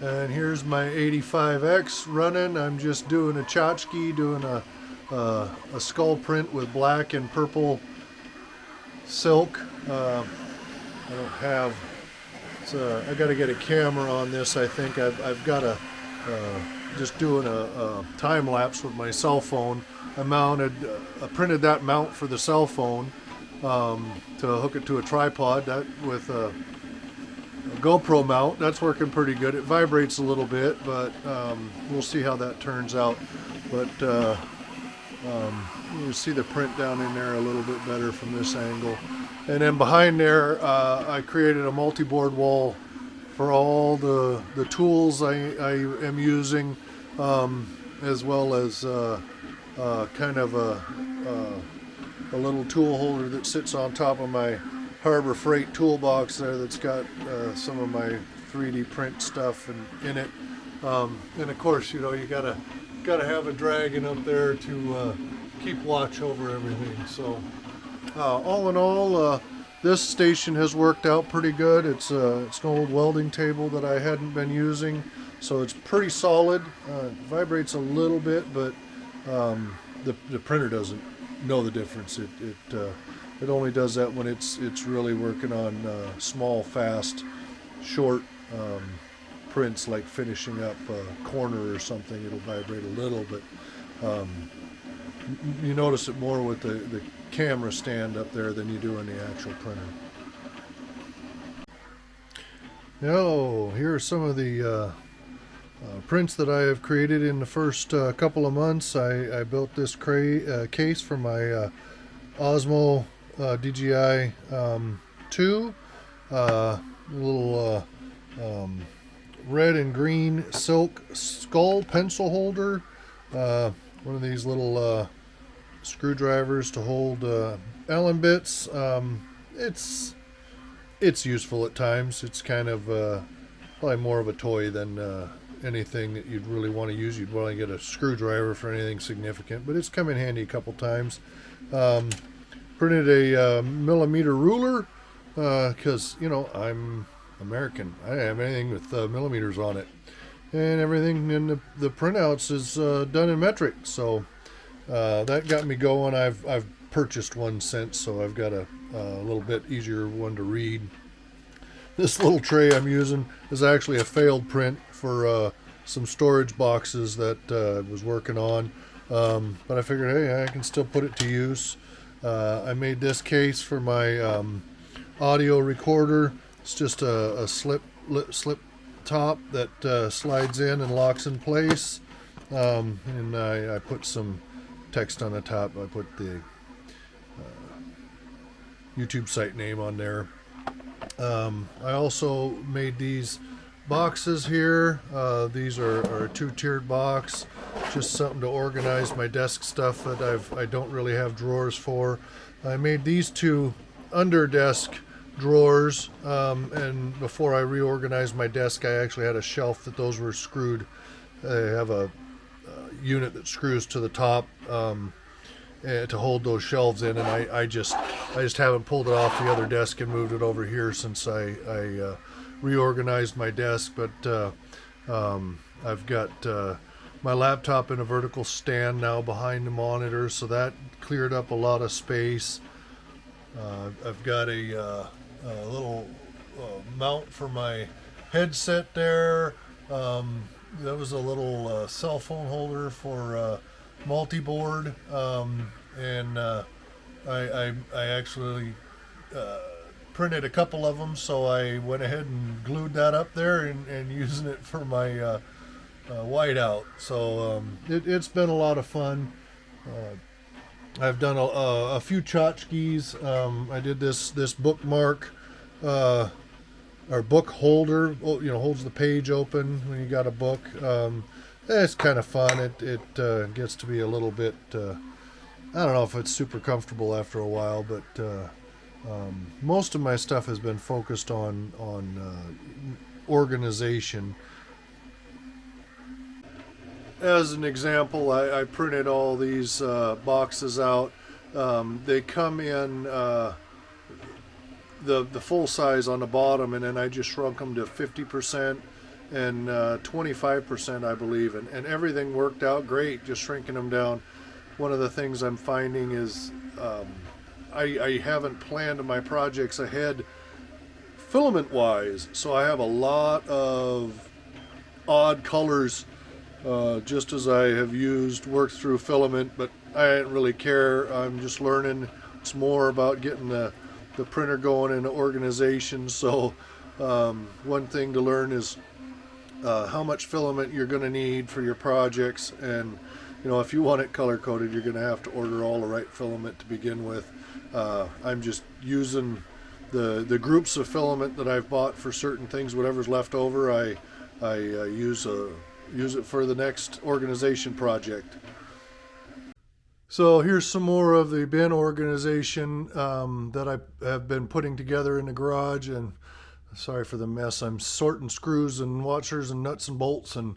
And here's my 85X running. I'm just doing a tchotchke, doing a skull print with black and purple silk. I don't have. I got to get a camera on this. I think I've got a just doing a time lapse with my cell phone. I printed that mount for the cell phone to hook it to a tripod. That with a GoPro mount, that's working pretty good. It vibrates a little bit, but we'll see how that turns out. But you see the print down in there a little bit better from this angle. And then behind there, I created a multi-board wall for all the tools I am using, as well as kind of a little tool holder that sits on top of my Harbor Freight toolbox there that's got some of my 3D print stuff in it. And of course, you gotta have a dragon up there to keep watch over everything. So all in all, this station has worked out pretty good. It's an old welding table that I hadn't been using, so it's pretty solid. It vibrates a little bit, but the printer doesn't know the difference. It only does that when it's really working on small, fast, short prints, like finishing up a corner or something. It'll vibrate a little, but you notice it more with the camera stand up there than you do in the actual printer. Now, here are some of the prints that I have created in the first couple of months. I built this case for my Osmo DJI 2, little red and green silk skull pencil holder, one of these little screwdrivers to hold Allen bits. It's useful at times. It's kind of probably more of a toy than anything that you'd really want to use. You'd want to get a screwdriver for anything significant, but it's come in handy a couple times. Printed a millimeter ruler because I'm American. I don't have anything with millimeters on it, and everything in the printouts is done in metric. So that got me going. I've purchased one since, so I've got a little bit easier one to read. This little tray I'm using is actually a failed print for some storage boxes that I was working on, but I figured, hey, I can still put it to use. I made this case for my audio recorder. It's just a slip top that slides in and locks in place, and I put some text on the top. I put the YouTube site name on there. I also made these boxes here. These are a two-tiered box, just something to organize my desk stuff that I don't really have drawers for. I made these two under desk drawers, and before I reorganized my desk, I actually had a shelf that those were screwed. I have a unit that screws to the top to hold those shelves in, and I just haven't pulled it off the other desk and moved it over here since I reorganized my desk. But I've got my laptop in a vertical stand now behind the monitor, so that cleared up a lot of space. I've got a little mount for my headset there. That was a little cell phone holder for multi-board, and I actually printed a couple of them, so I went ahead and glued that up there and using it for my whiteout. So it's been a lot of fun. I've done a few tchotchkes. I did this bookmark or book holder. Holds the page open when you got a book. It's kind of fun. It gets to be a little bit. I don't know if it's super comfortable after a while, but most of my stuff has been focused on organization. As an example, I printed all these boxes out. They come in the full size on the bottom, and then I just shrunk them to 50%, and 25%, I believe, and everything worked out great, just shrinking them down. One of the things I'm finding is I haven't planned my projects ahead filament wise, so I have a lot of odd colors, just as I have worked through filament, but I didn't really care. I'm just learning. It's more about getting the printer going into organization. So one thing to learn is how much filament you're going to need for your projects, and if you want it color coded, you're going to have to order all the right filament to begin with. I'm just using the groups of filament that I've bought for certain things. Whatever's left over, I use it for the next organization project. So here's some more of the bin organization that I have been putting together in the garage. And sorry for the mess. I'm sorting screws and washers and nuts and bolts, and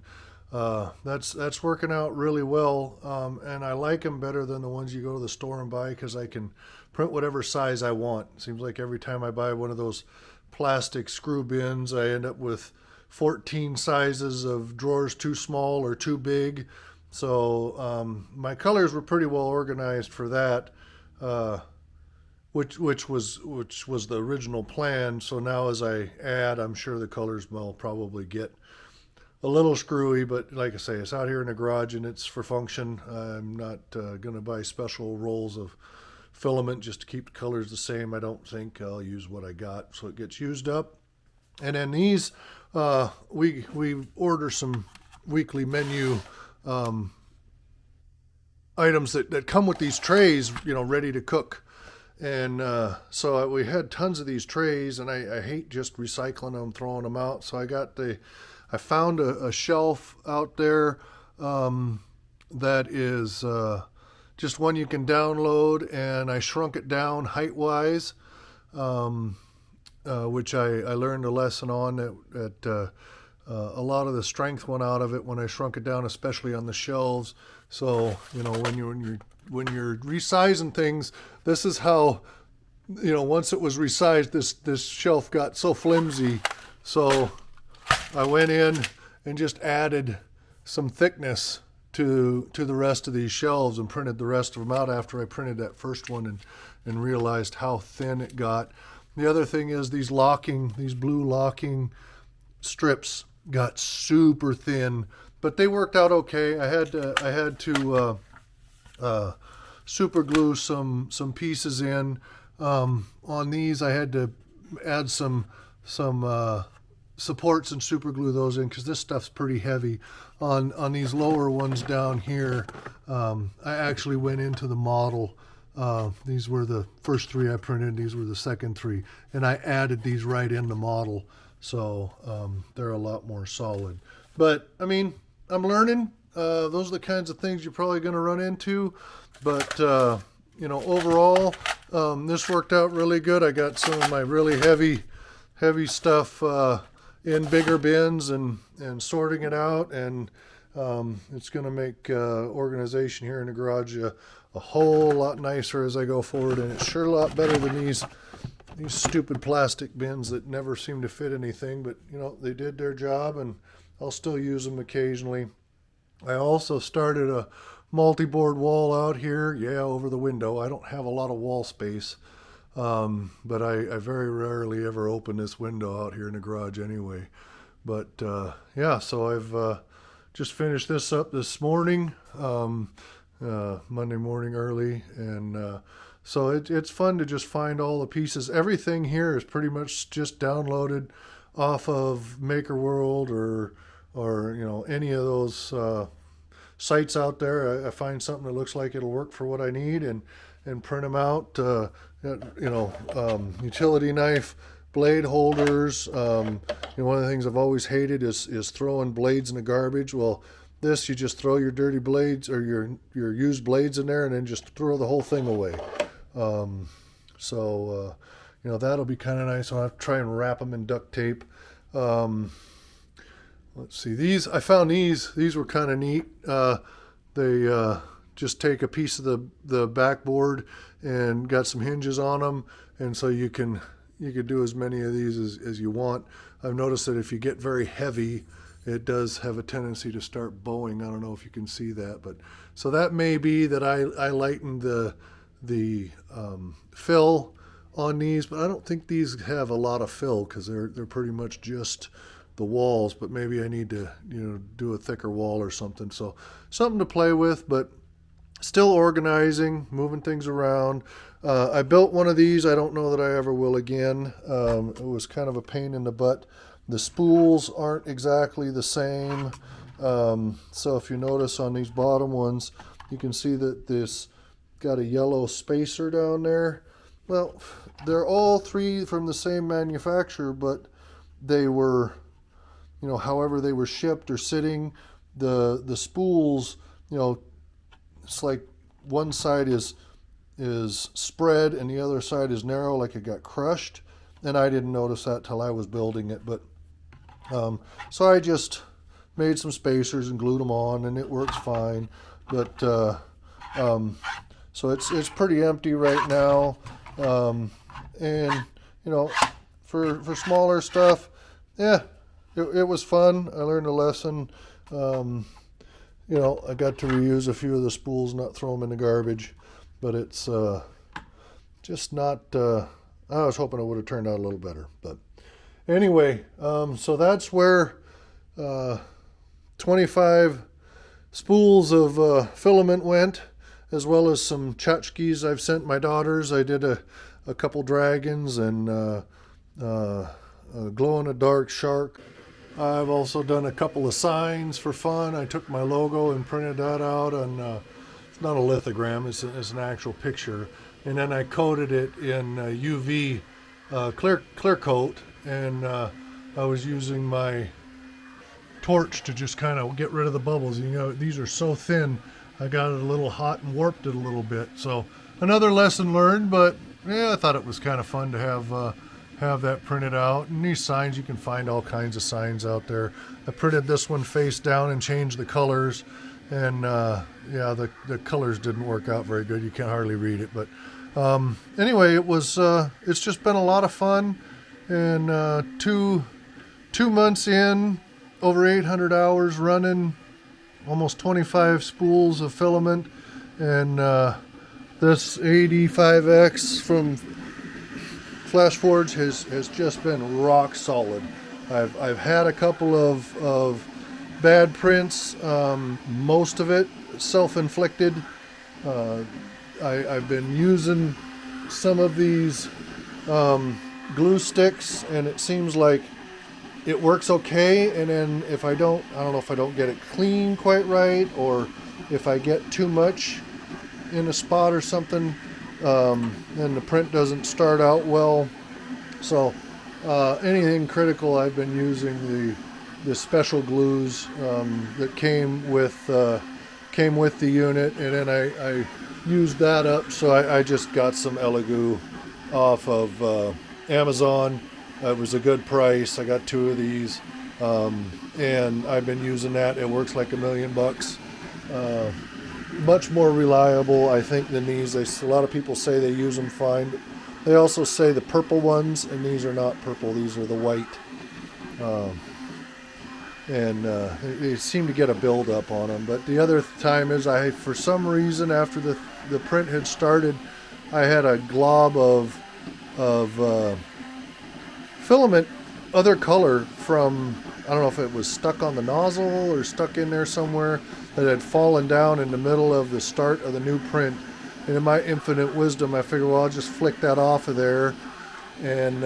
that's working out really well. And I like them better than the ones you go to the store and buy, because I can print whatever size I want. It seems like every time I buy one of those plastic screw bins, I end up with 14 sizes of drawers too small or too big. So my colors were pretty well organized for that, which was the original plan. So now as I add, I'm sure the colors will probably get a little screwy, but like I say, it's out here in the garage and it's for function. I'm not going to buy special rolls of filament just to keep the colors the same. I don't think. I'll use what I got so it gets used up. And then these, we order some weekly menu items that come with these trays, ready to cook. And so we had tons of these trays, and I hate just recycling them, throwing them out. So I found a shelf out there that is just one you can download, and I shrunk it down height-wise, which I learned a lesson on that a lot of the strength went out of it when I shrunk it down, especially on the shelves. So when you're resizing things, this is how once it was resized, this shelf got so flimsy. So I went in and just added some thickness to the rest of these shelves and printed the rest of them out after I printed that first one and realized how thin it got. The other thing is these blue locking strips got super thin, but they worked out okay. I had to super glue some pieces in. On these, I had to add some supports and super glue those in, because this stuff's pretty heavy. On these lower ones down here, I actually went into the model. These were the first three I printed. These were the second three, and I added these right in the model. So they're a lot more solid. But I mean, I'm learning. Those are the kinds of things you're probably going to run into. But overall, this worked out really good. I got some of my really heavy stuff in bigger bins and sorting it out, and it's going to make organization here in the garage a whole lot nicer as I go forward, and it's sure a lot better than these stupid plastic bins that never seem to fit anything. But they did their job, and I'll still use them occasionally. I also started a multi-board wall out here, over the window. I don't have a lot of wall space, but I very rarely ever open this window out here in the garage anyway. But so I've just finished this up this morning, Monday morning early, and so it's fun to just find all the pieces. Everything here is pretty much just downloaded off of MakerWorld or any of those sites out there. I find something that looks like it'll work for what I need and print them out. Utility knife, blade holders. One of the things I've always hated is throwing blades in the garbage. Well, this, you just throw your dirty blades or your used blades in there and then just throw the whole thing away. That'll be kind of nice. I'll have to try and wrap them in duct tape. Let's see, I found these were kind of neat. They just take a piece of the backboard and got some hinges on them, and so you can you could do as many of these as you want. I've noticed that if you get very heavy, it does have a tendency to start bowing. I don't know if you can see that, but so that may be that I lightened the fill on these, but I don't think these have a lot of fill because they're pretty much just the walls. But maybe I need to do a thicker wall or something. So something to play with, but still organizing, moving things around. I built one of these. I don't know that I ever will again. It was kind of a pain in the butt. The spools aren't exactly the same. So if you notice on these bottom ones, you can see that this got a yellow spacer down there. Well, they're all three from the same manufacturer, but they were, however they were shipped or sitting, the spools, it's like one side is spread and the other side is narrow, like it got crushed. And I didn't notice that till I was building it. But so I just made some spacers and glued them on, and it works fine. But so it's pretty empty right now. And for smaller stuff, yeah, it was fun. I learned a lesson. I got to reuse a few of the spools, not throw them in the garbage, but it's just not, I was hoping it would have turned out a little better. But anyway, so that's where 25 spools of filament went, as well as some tchotchkes I've sent my daughters. I did a couple dragons and a glow-in-the-dark shark. I've also done a couple of signs for fun. I took my logo and printed that out on, it's not a lithogram, it's an actual picture. And then I coated it in UV clear coat, and I was using my torch to just kind of get rid of the bubbles. These are so thin, I got it a little hot and warped it a little bit. So another lesson learned, but yeah, I thought it was kind of fun to have that printed out. And these signs, you can find all kinds of signs out there. I printed this one face down and changed the colors, and yeah, the colors didn't work out very good. You can't hardly read it, but anyway, it's just been a lot of fun. And 2 months in, over 800 hours running, almost 25 spools of filament, and this AD5X from FlashForge has just been rock solid. I've had a couple of bad prints, most of it self-inflicted. I've been using some of these glue sticks, and it seems like it works okay. And then if I don't know if I don't get it clean quite right, or if I get too much in a spot or something, then the print doesn't start out well. So anything critical, I've been using the special glues that came with the unit, and then I used that up. So I just got some Elegoo off of Amazon. It was a good price. I got 2 of these, and I've been using that. It works like $1,000,000. Much more reliable, I think, than these. A lot of people say they use them fine, but they also say the purple ones, and these are not purple, these are the white. And they seem to get a build up on them. But the other time is, for some reason, after the print had started, I had a glob of filament, other color, from, I don't know if it was stuck on the nozzle or stuck in there somewhere, that had fallen down in the middle of the start of the new print. And in my infinite wisdom, I figured, well, I'll just flick that off of there. And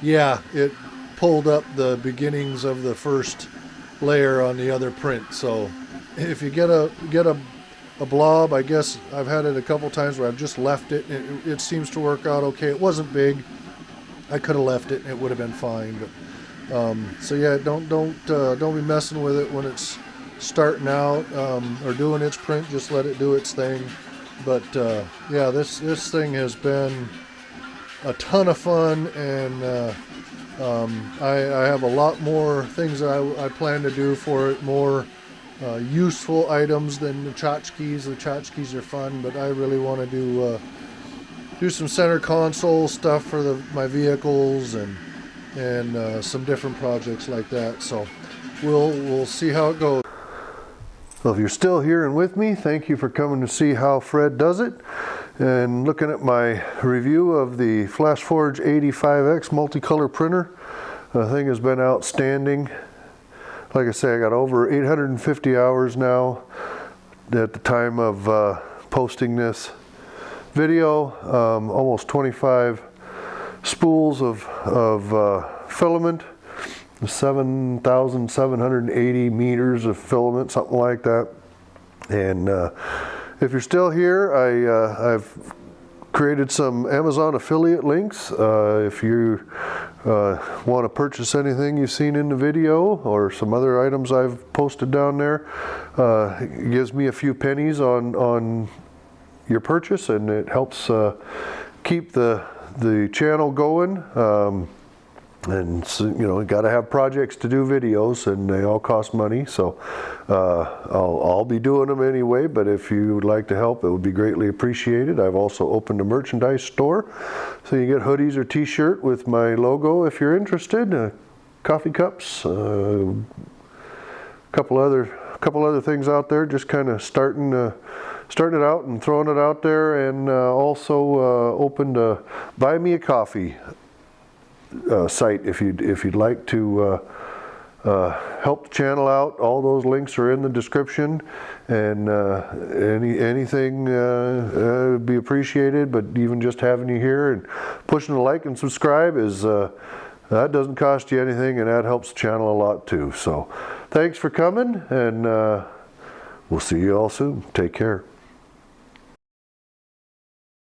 yeah, it pulled up the beginnings of the first layer on the other print. So if you get a blob, I guess I've had it a couple times where I've just left it. It seems to work out okay. It wasn't big. I could have left it and it would have been fine. But so yeah, don't be messing with it when it's starting out or doing its print. Just let it do its thing. But yeah, this thing has been a ton of fun, and I have a lot more things that I plan to do for it, more useful items than the tchotchkes. The tchotchkes are fun, but I really want to do do some center console stuff for my vehicles and some different projects like that. So we'll see how it goes. Well, if you're still here and with me, thank you for coming to see how Fred does it and looking at my review of the FlashForge AD5X multicolor printer. The thing has been outstanding. Like I say, I got over 850 hours now at the time of posting this video. Almost 25 spools of filament, 7,780 meters of filament, something like that. And if you're still here, I've created some Amazon affiliate links. If you want to purchase anything you've seen in the video or some other items I've posted down there, it gives me a few pennies on your purchase, and it helps keep the channel going. And so, you know, you got to have projects to do videos, and they all cost money. So I'll be doing them anyway. But if you would like to help, it would be greatly appreciated. I've also opened a merchandise store, so you get hoodies or T-shirt with my logo if you're interested. Coffee cups, a couple other things out there. Just kind of starting it out and throwing it out there, and also opened a Buy Me a Coffee site if you'd like to help the channel out. All those links are in the description, and anything would be appreciated. But even just having you here and pushing the like and subscribe is that doesn't cost you anything, and that helps the channel a lot too. So thanks for coming, and we'll see you all soon. Take care.